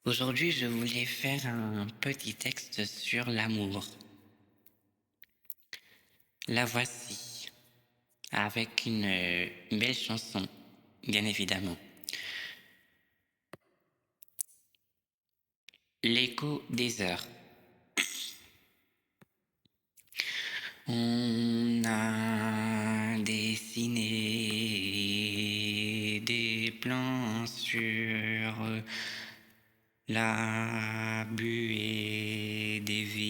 Aujourd'hui, je voulais faire un petit texte sur l'amour. La voici, avec une belle chanson, bien évidemment. L'écho des heures. On a dessiné des plans sur la buée des vitres.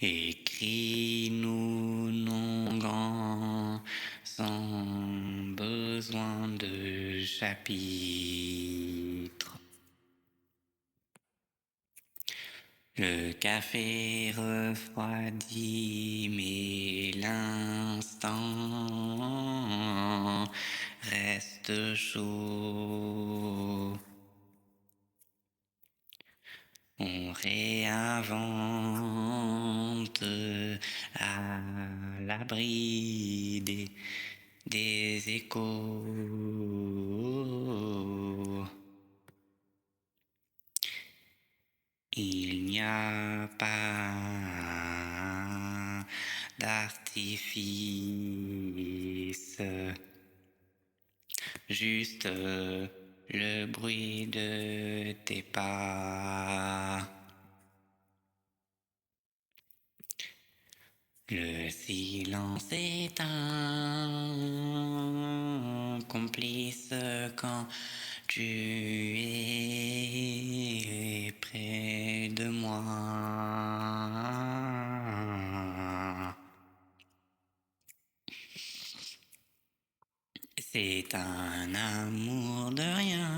Écris nos noms grands sans besoin de chapitre. Le café refroidit, mais l'instant reste chaud. On réinvente à l'abri des échos. Il n'y a pas d'artifice, juste le bruit de tes pas. Le silence est un complice quand tu es près de moi. C'est un amour de rien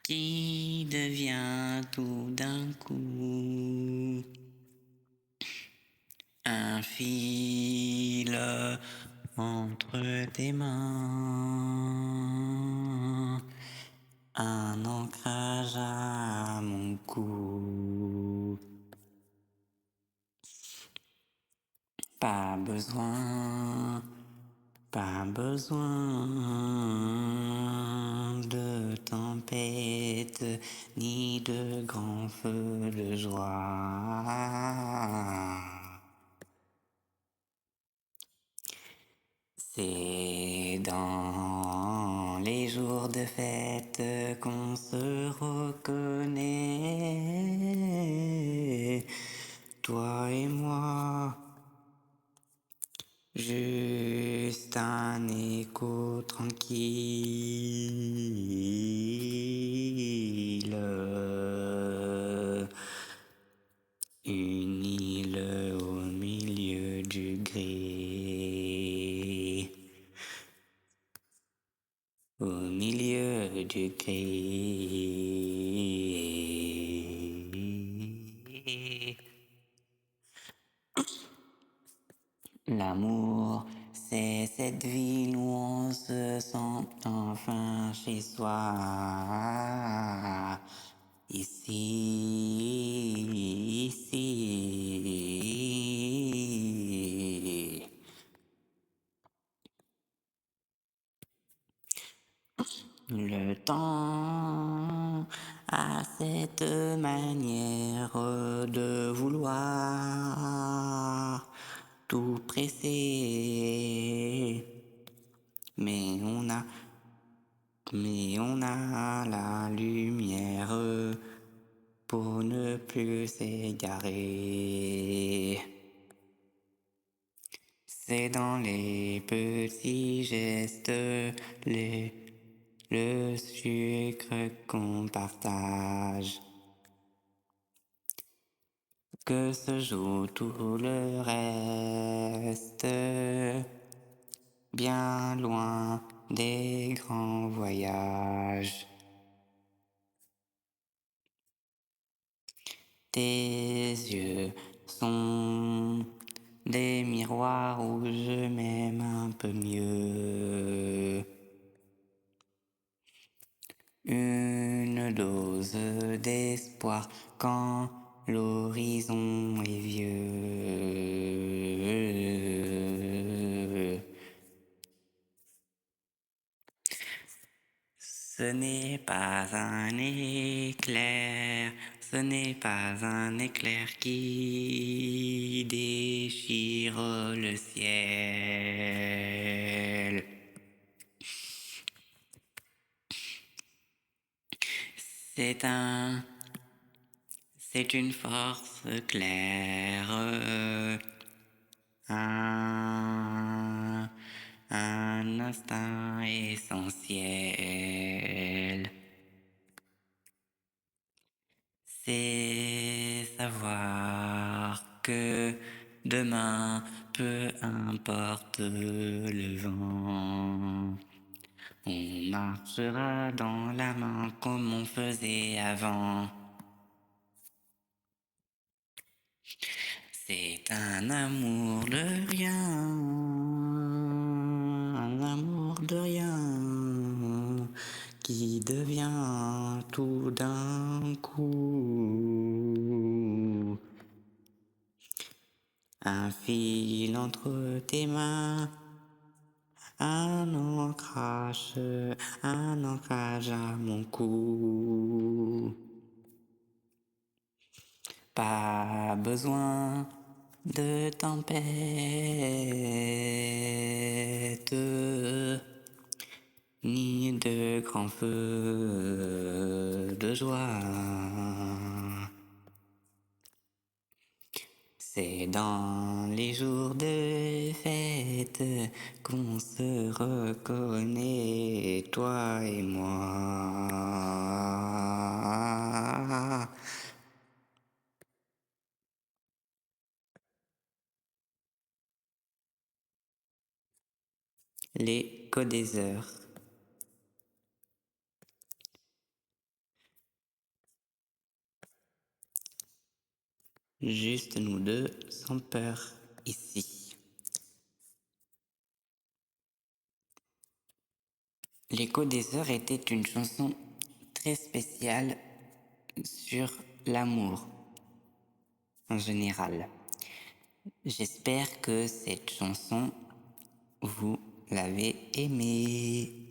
qui devient tout d'un coup un fil entre tes mains, un ancrage à mon cou. Pas besoin de tempête ni de grands feux de joie. C'est dans les jours de fête qu'on se reconnaît, toi et moi. Juste un écho tranquille, une île au milieu du gris, au milieu du gris. L'amour, c'est cette ville où on se sent enfin chez soi. Ici. Le temps a cette manière de vouloir tout presser, mais on a la lumière pour ne plus s'égarer. C'est dans les petits gestes, le sucre qu'on partage, que se joue tout le reste, bien loin des grands voyages. Tes yeux sont des miroirs où je m'aime un peu mieux. Une dose d'espoir quand l'horizon est vieux. Ce n'est pas un éclair, ce n'est pas un éclair qui déchire le ciel. C'est c'est une force claire, un instinct essentiel. C'est savoir que demain, peu importe le vent, on marchera dans la main comme on faisait avant. C'est un amour de rien, un amour de rien qui devient tout d'un coup. Un fil entre tes mains, un ancrage à mon cou. Pas besoin de tempête, ni de grands feux de joie. C'est dans les jours de fête qu'on se reconnaît, toi et moi. L'écho des heures. Juste nous deux, sans peur, ici. L'écho des heures était une chanson très spéciale sur l'amour en général. J'espère que cette chanson, vous l'avez aimée.